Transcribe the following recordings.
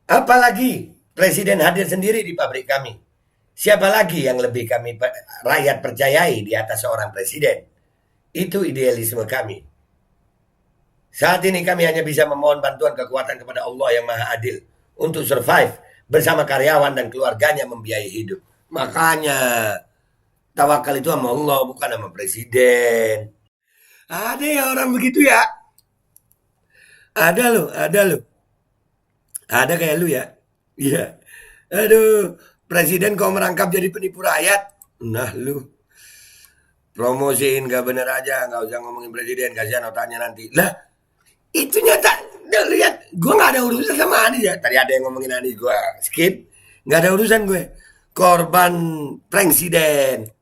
Apalagi presiden hadir sendiri di pabrik kami. Siapa lagi yang lebih kami rakyat percayai di atas seorang presiden? Itu idealisme kami. Saat ini kami hanya bisa memohon bantuan kekuatan kepada Allah yang Maha Adil untuk survive bersama karyawan dan keluarganya membiayai hidup. Makanya tawakal itu sama Allah bukan sama presiden. Ada ya orang begitu ya? Ada loh, ada loh. Ada kayak lu ya? Iya. Aduh, presiden kau merangkap jadi penipu rakyat. Nah lu, promosiin gak bener aja, nggak usah ngomongin presiden, kasihan otaknya nanti. Lah, itu nyata, lihat, gue nggak ada urusan sama Anies ya. Tadi ada yang ngomongin Anies, gue skip, nggak ada urusan gue. Korban presiden.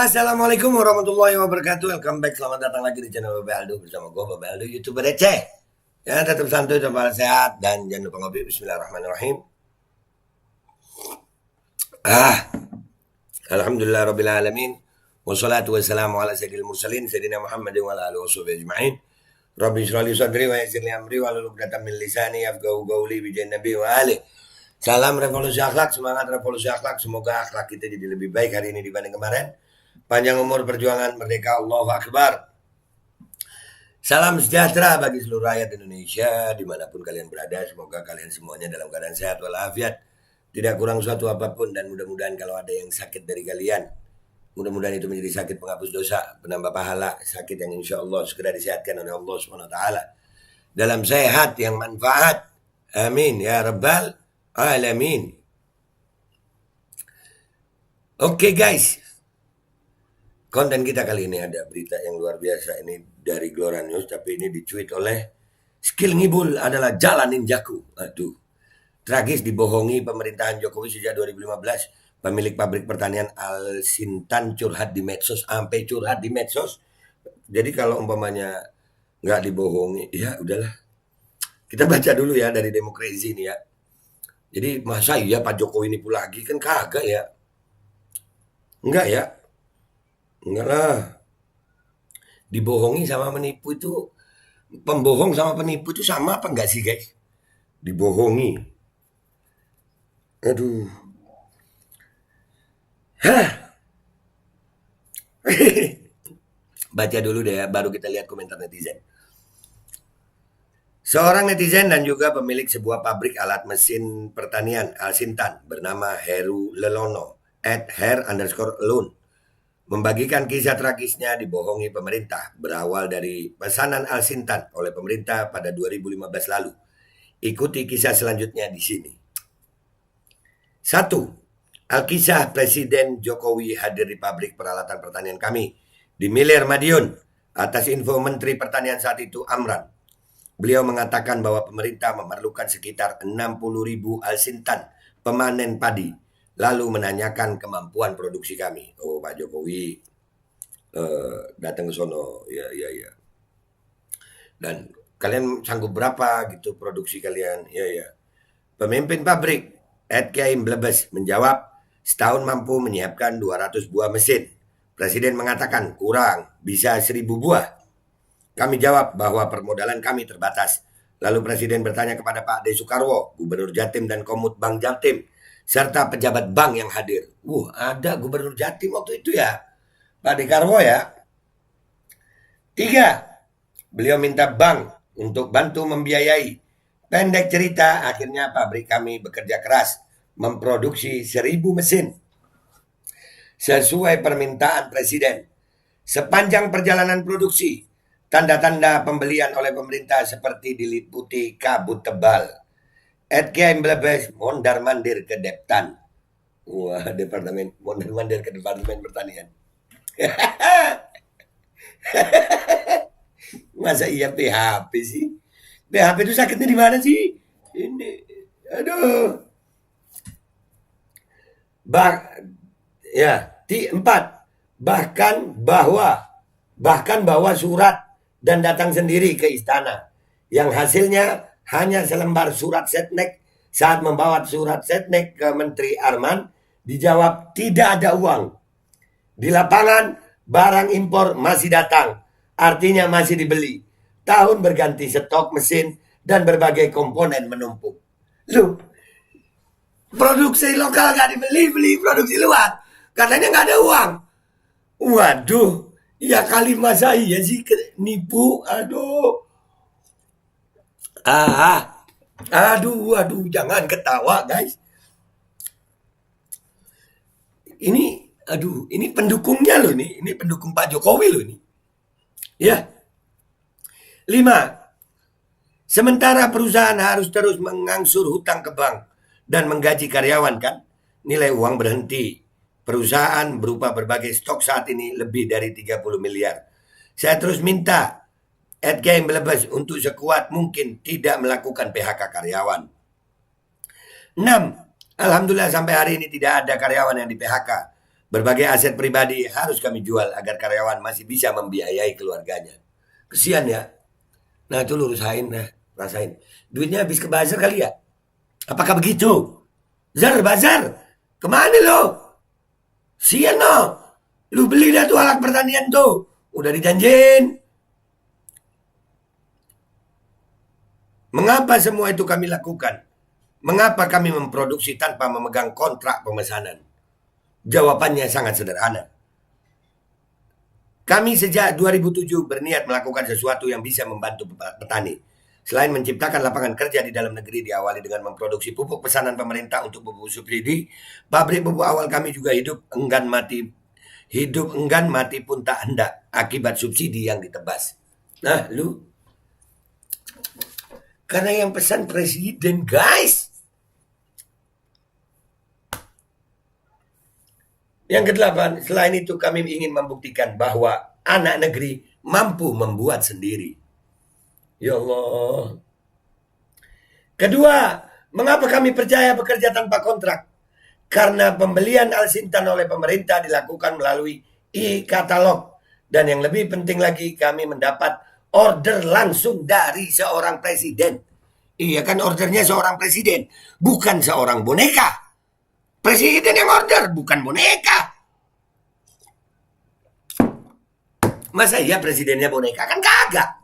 Assalamualaikum warahmatullahi wabarakatuh. Welcome back. Selamat datang lagi di channel Bapak Aldo bersama gue Bapak Aldo, YouTuber receh. Ya, tetap santuy, tetap sehat dan jangan lupa ngopi. Bismillahirrahmanirrahim. Alhamdulillah rabbil alamin. Wassalatu wassalamu ala sayyidil mursalin sayyidina Muhammadin wa ala alihi washabihi ajma'in. Rabbi shrah li sadri wa yassir li amri wahlul 'uqdatam min lisani yafqahu qawli bi nabi wa ali. Salam revolusi akhlak, semangat revolusi akhlak. Semoga akhlak kita jadi lebih baik hari ini dibanding kemarin. Panjang umur perjuangan merdeka, Allahu Akbar. Salam sejahtera bagi seluruh rakyat Indonesia dimanapun kalian berada. Semoga kalian semuanya dalam keadaan sehat walafiat, tidak kurang suatu apapun, dan mudah-mudahan kalau ada yang sakit dari kalian, mudah-mudahan itu menjadi sakit penghapus dosa, penambah pahala, sakit yang insya Allah segera disehatkan oleh Allah SWT dalam sehat yang manfaat. Amin ya rabbal alamin. Oke guys, konten kita kali ini ada berita yang luar biasa. Ini dari Glora News, tapi ini dicuit oleh Skill Ngibul adalah jalan ninjaku. Aduh, tragis dibohongi pemerintahan Jokowi sejak 2015. Pemilik pabrik pertanian Al Sintan curhat di medsos, sampai curhat di medsos. Jadi kalau umpamanya nggak dibohongi, ya udahlah. Kita baca dulu ya dari Demokrasi ini ya. Jadi masa iya Pak Jokowi nipu lagi, kan kagak ya? Enggak ya? Enggak lah. Dibohongi sama menipu itu, pembohong sama penipu itu sama apa enggak sih guys? Dibohongi. Aduh. Hah. Baca dulu deh ya, baru kita lihat komentar netizen. Seorang netizen dan juga pemilik sebuah pabrik alat mesin pertanian Al Sintan bernama Heru Lelono @her_loan membagikan kisah tragisnya dibohongi pemerintah berawal dari pesanan Al Sintan oleh pemerintah pada 2015 lalu. Ikuti kisah selanjutnya di sini. 1. Alkisah Presiden Jokowi hadir di pabrik peralatan pertanian kami di Milir Madiun. Atas info Menteri Pertanian saat itu Amran, beliau mengatakan bahwa pemerintah memerlukan sekitar 60.000 Al Sintan pemanen padi, lalu menanyakan kemampuan produksi kami. Oh, Pak Jokowi datang ke sono, ya. Dan kalian sanggup berapa gitu produksi kalian? Ya. Pemimpin pabrik Kiai Blebes menjawab, setahun mampu menyiapkan 200 buah mesin. Presiden mengatakan kurang, bisa 1.000 buah. Kami jawab bahwa permodalan kami terbatas. Lalu Presiden bertanya kepada Pak De Soekarwo, Gubernur Jatim dan Komut Bank Jatim, serta pejabat bank yang hadir. Ada Gubernur Jatim waktu itu ya, Pak Dekarwo ya. 3. Beliau minta bank untuk bantu membiayai. Pendek cerita, akhirnya pabrik kami bekerja keras memproduksi 1.000 mesin sesuai permintaan Presiden. Sepanjang perjalanan produksi, Tanda-tanda pembelian oleh pemerintah seperti diliputi kabut tebal. Edkem Blebes mondar-mandir ke Deptan. Wah, departemen mondar-mandir ke Departemen Pertanian. Masa iya PHP sih? PHP itu sakitnya di mana sih? Ini, aduh. Empat, bahkan bawa surat dan datang sendiri ke istana, yang hasilnya hanya selembar surat setnek. Saat membawa surat setnek ke Menteri Arman, dijawab tidak ada uang. Di lapangan barang impor masih datang, artinya masih dibeli. Tahun berganti, stok mesin dan berbagai komponen menumpuk. Loh, produksi lokal gak dibeli, beli produksi luar. Katanya gak ada uang. Waduh, ya kali masa iya sih nipu, aduh. Aduh, jangan ketawa guys. Ini pendukungnya loh nih. Ini pendukung Pak Jokowi loh ini. Ya. 5. Sementara perusahaan harus terus mengangsur hutang ke bank dan menggaji karyawan kan, nilai uang berhenti. Perusahaan berupa berbagai stok saat ini lebih dari 30 miliar. Saya terus minta Edgame Blebes untuk sekuat mungkin tidak melakukan PHK karyawan. 6. Alhamdulillah sampai hari ini tidak ada karyawan yang di PHK. Berbagai aset pribadi harus kami jual agar karyawan masih bisa membiayai keluarganya. Kesian ya. Nah itu lu rasain. Duitnya habis ke bazar kali ya? Apakah begitu? Bazar. Kemana lo? Sian no. Lu beli dah tuh alat pertanian tuh. Udah dijanjiin. Mengapa semua itu kami lakukan? Mengapa kami memproduksi tanpa memegang kontrak pemesanan? Jawabannya sangat sederhana. Kami sejak 2007 berniat melakukan sesuatu yang bisa membantu petani. Selain menciptakan lapangan kerja di dalam negeri, diawali dengan memproduksi pupuk pesanan pemerintah untuk pupuk subsidi. Pabrik pupuk awal kami juga hidup enggan mati pun tak hendak akibat subsidi yang ditebas. Nah, lu karena yang pesan presiden, guys. Yang ke-8, selain itu kami ingin membuktikan bahwa anak negeri mampu membuat sendiri. Ya Allah. Kedua, mengapa kami percaya bekerja tanpa kontrak? Karena pembelian Alsintan oleh pemerintah dilakukan melalui e-katalog. Dan yang lebih penting lagi, kami mendapat order langsung dari seorang presiden. Iya kan, ordernya seorang presiden, bukan seorang boneka. Presiden yang order, bukan boneka. Masa iya presidennya boneka? Kan kagak.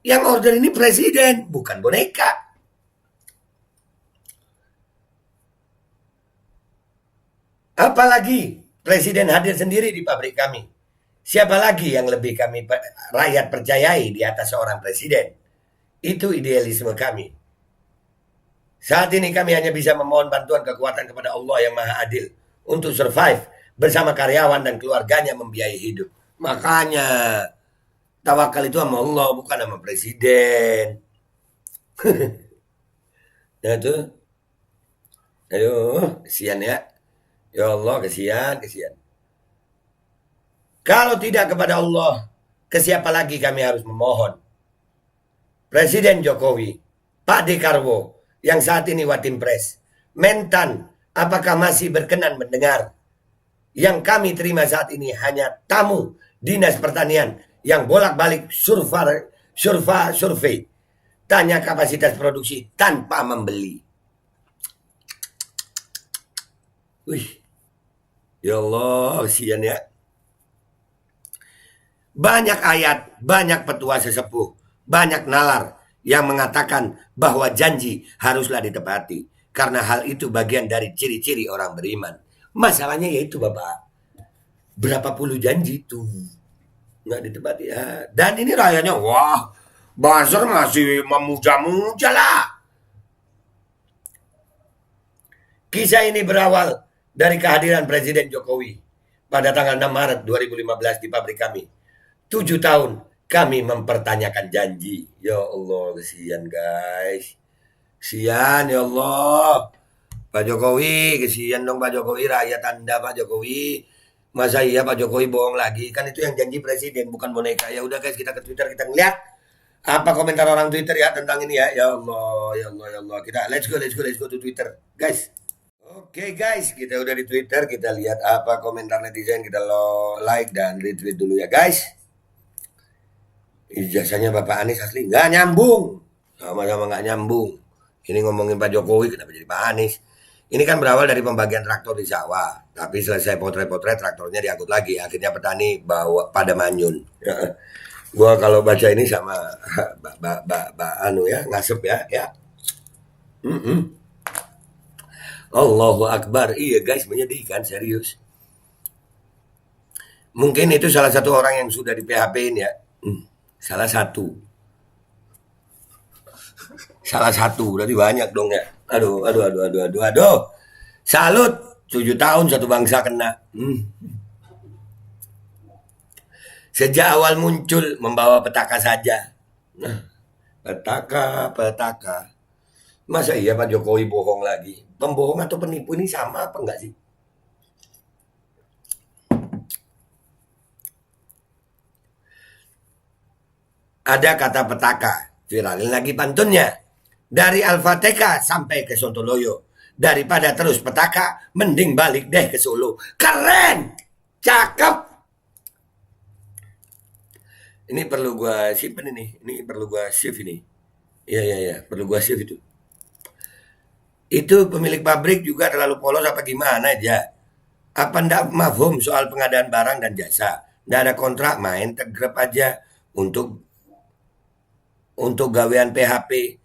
Yang order ini presiden, bukan boneka. Apalagi presiden hadir sendiri di pabrik kami. Siapa lagi yang lebih kami rakyat percayai di atas seorang presiden? Itu idealisme kami. Saat ini kami hanya bisa memohon bantuan kekuatan kepada Allah yang Maha Adil untuk survive bersama karyawan dan keluarganya membiayai hidup. Makanya tawakal itu sama Allah, bukan sama presiden. Nah itu, aduh, kesian ya. Ya Allah, kesian. Kalau tidak kepada Allah, ke siapa lagi kami harus memohon? Presiden Jokowi, Pak Dekarwo, yang saat ini Watimpres, Mentan, apakah masih berkenan mendengar? Yang kami terima saat ini hanya tamu Dinas Pertanian yang bolak-balik survei, tanya kapasitas produksi tanpa membeli. Wih, ya Allah, kasihan ya. Banyak ayat, banyak petua sesepuh, banyak nalar yang mengatakan bahwa janji haruslah ditepati. Karena hal itu bagian dari ciri-ciri orang beriman. Masalahnya yaitu Bapak, berapa puluh janji itu nggak ditepati ya. Dan ini rakyatnya, wah, buzzer masih memuja-muja lah. Kisah ini berawal dari kehadiran Presiden Jokowi pada tanggal 6 Maret 2015 di pabrik kami. 7 tahun kami mempertanyakan janji. Ya Allah, kesian guys. Kesian ya Allah. Pak Jokowi, kesian dong Pak Jokowi, rakyat Anda Pak Jokowi. Masa iya Pak Jokowi bohong lagi? Kan itu yang janji presiden, bukan boneka. Ya udah guys, kita ke Twitter, kita ngeliat apa komentar orang Twitter ya tentang ini ya. Ya Allah, ya Allah, ya Allah. Kita let's go to Twitter, guys. Oke guys, kita udah di Twitter, kita lihat apa komentar netizen, kita like dan retweet dulu ya guys. Ijazahnya Bapak Anies asli nggak nyambung, sama-sama nggak nyambung. Ini ngomongin Pak Jokowi, kenapa jadi Pak Anies? Ini kan berawal dari pembagian traktor di sawah, tapi selesai potret-potret traktornya diangkut lagi. Akhirnya petani bawa pada manyun. Gua kalau baca ini sama anu ya, ngasep ya. Allahu Akbar, iya guys, menyedihkan serius. Mungkin itu salah satu orang yang sudah di PHP-in ya. Salah satu, berarti banyak dong ya. Aduh. Salut, 7 tahun satu bangsa kena. Sejak awal muncul membawa petaka saja. Nah, petaka. Masa iya Pak Jokowi bohong lagi? Pembohong atau penipu ini sama apa enggak sih? Ada kata petaka, viralin lagi pantunnya. Dari Al-Fatihah sampai ke Sontoloyo. Daripada terus petaka, mending balik deh ke Solo. Keren! Cakep! Ini perlu gua simpen ini. Ini perlu gua save ini. Iya, perlu gua save itu. Itu pemilik pabrik juga terlalu polos apa gimana aja? Apa ndak mafhum soal pengadaan barang dan jasa? Ndak ada kontrak, main tegrep aja untuk gawean PHP.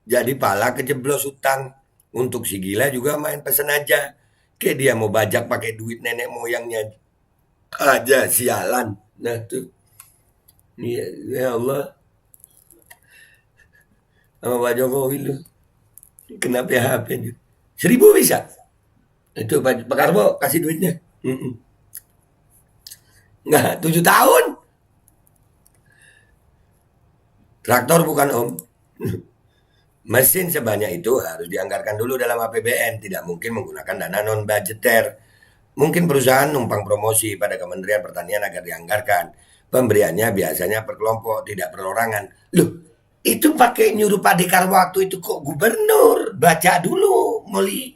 Jadi pala kejeblos utang. Untuk si gila juga main pesen aja. Kayak dia mau bajak pakai duit nenek moyangnya aja, sialan. Nah tuh. Ya Allah. Sama Pak Jokowi lu. Kena PHP. 1.000 bisa. Itu Pak Karbo kasih duitnya. Nggak, 7 tahun. Traktor bukan om. Mesin sebanyak itu harus dianggarkan dulu dalam APBN. Tidak mungkin menggunakan dana non-budgeter. Mungkin perusahaan numpang promosi pada Kementerian Pertanian agar dianggarkan. Pemberiannya biasanya per kelompok, tidak perorangan. Loh, itu pakai nyuruh Pak Dekar waktu itu kok gubernur. Baca dulu, Moli.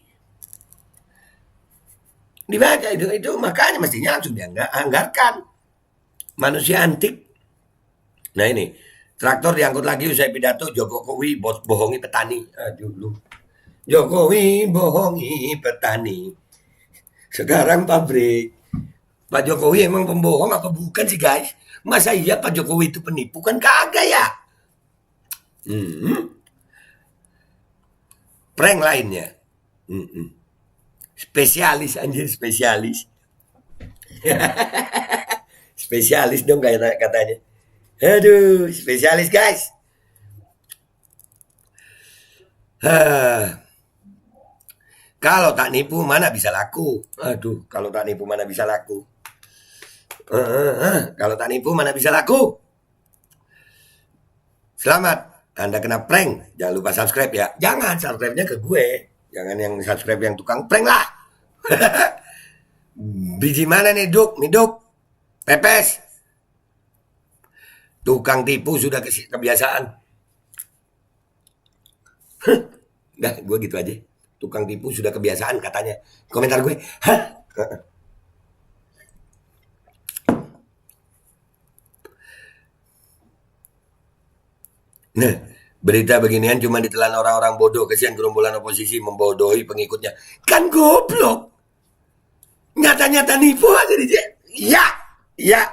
Dibaca itu makanya mestinya langsung dianggarkan. Manusia antik. Nah ini, traktor diangkut lagi usai pidato Jokowi bohongi petani. Aduh lu. Jokowi bohongi petani. Sekarang pabrik. Pak Jokowi emang pembohong apa bukan sih guys? Masa iya Pak Jokowi itu penipu? Kan kagak ya? Prank lainnya. Spesialis anjir, spesialis. Spesialis dong kayak katanya. Aduh, spesialis guys. Kalau tak nipu mana bisa laku. Aduh, kalau tak nipu mana bisa laku. Kalau tak nipu mana bisa laku. Selamat, Anda kena prank. Jangan lupa subscribe ya. Jangan subscribe-nya ke gue. Jangan yang subscribe yang tukang prank lah. Biji mana nih Duk? Pepes. Tukang tipu sudah kebiasaan. Nah, gue gitu aja. Tukang tipu sudah kebiasaan katanya. Komentar gue. Nah, berita beginian cuma ditelan orang-orang bodoh. Kesian gerombolan oposisi membodohi pengikutnya. Kan goblok. Nyata-nyata nipu aja dia. Ya.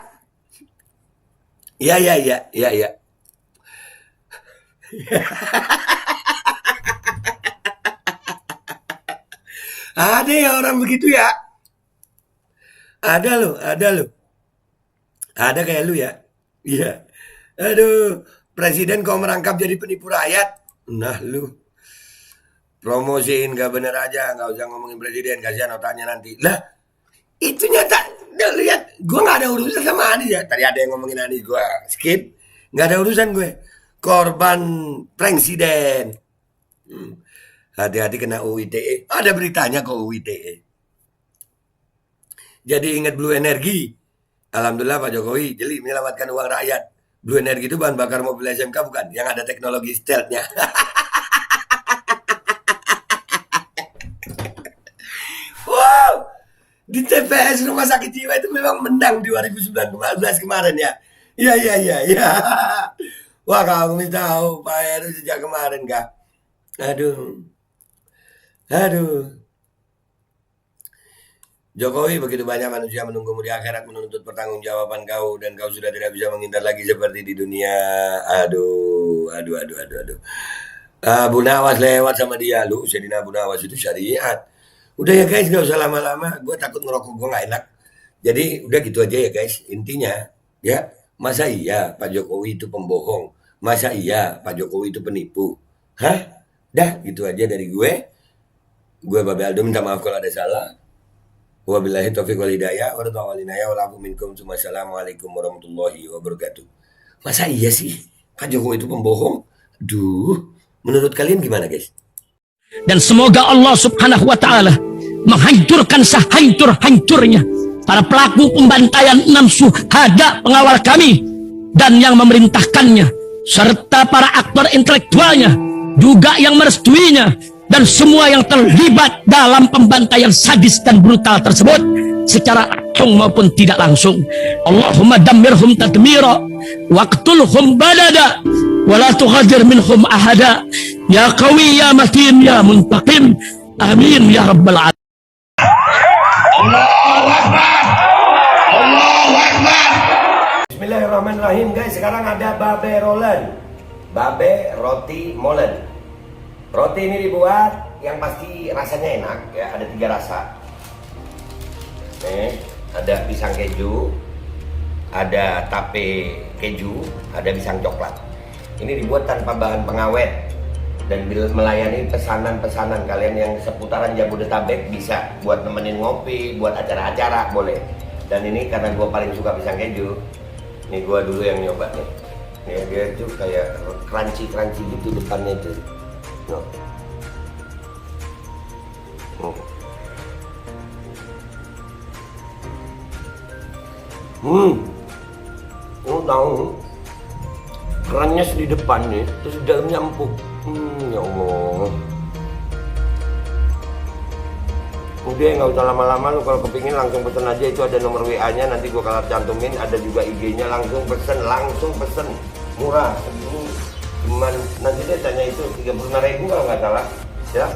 Ada ya orang begitu ya. Ada loh. Ada kayak lu ya. Iya. Aduh, presiden kau merangkap jadi penipu rakyat. Nah lu. Promosiin gak bener aja, gak usah ngomongin presiden, kasihan otaknya nanti. Lah, itu nyata Dia lihat, gue nggak ada urusan sama Anies ya. Tadi ada yang ngomongin Anies, gue skip. Nggak ada urusan gue. Korban presiden. Hati-hati kena UU ITE. Ada beritanya kok UU ITE. Jadi ingat Blue Energy. Alhamdulillah Pak Jokowi jeli menyelamatkan uang rakyat. Blue Energy itu bahan bakar mobil SMK bukan? Yang ada teknologi stealth-nya. Wow! Di TPS Rumah Sakit Jiwa itu memang menang 2019 kemarin ya. Iya. Wah, kamu tahu Pak Heru sejak kemarin, Kak. Aduh. Jokowi, begitu banyak manusia menunggumu di akhirat menuntut pertanggungjawaban kau dan kau sudah tidak bisa menghindar lagi seperti di dunia. Aduh. Abu Nawas lewat sama dia, lu Sayyidina Abu Nawas itu syariat. Udah ya guys, gak usah lama-lama, gue takut ngerokok gue gak enak. Jadi udah gitu aja ya guys, intinya ya, masa iya Pak Jokowi itu pembohong, masa iya Pak Jokowi itu penipu, hah? Dah gitu aja dari gue Babe Aldo minta maaf kalau ada salah. Wabillahi taufiq wal hidayah, wassalamualaikum warahmatullahi wabarakatuh. Masa iya sih Pak Jokowi itu pembohong? Duh, menurut kalian gimana guys? Dan semoga Allah subhanahu wa ta'ala menghancurkan sehancur-hancurnya para pelaku pembantaian 6 syuhada pengawal kami dan yang memerintahkannya, serta para aktor intelektualnya juga yang merestuinya, dan semua yang terlibat dalam pembantaian sadis dan brutal tersebut secara langsung maupun tidak langsung. Allahumma dammirhum tadmira waqtulhum badada wala tughadir minhum ahada ya qawi ya matin ya muntaqim amin ya rabbal alamin. Allahu Akbar. Bismillahirrahmanirrahim guys. Sekarang ada babe rolen, babe roti molen. Roti ini dibuat yang pasti rasanya enak ya, ada 3 rasa. Nih, ada pisang keju, ada tape keju, ada pisang coklat. Ini dibuat tanpa bahan pengawet dan melayani pesanan-pesanan kalian yang seputaran Jabodetabek, bisa buat nemenin ngopi, buat acara-acara boleh. Dan ini karena gue paling suka pisang keju, ini gue dulu yang nyoba nih. Nih dia tuh kayak crunchy gitu depannya tuh. No. Tahu kerannya di depan nih, terus di dalamnya empuk. Ya Allah. Udah nggak usah lama-lama, lu kalau kepingin langsung pesen aja, itu ada nomor WA-nya, nanti gua kalau cantumin, ada juga IG-nya, langsung pesen, murah. Cuman nanti dia tanya itu 35.000 kalau nggak salah ya.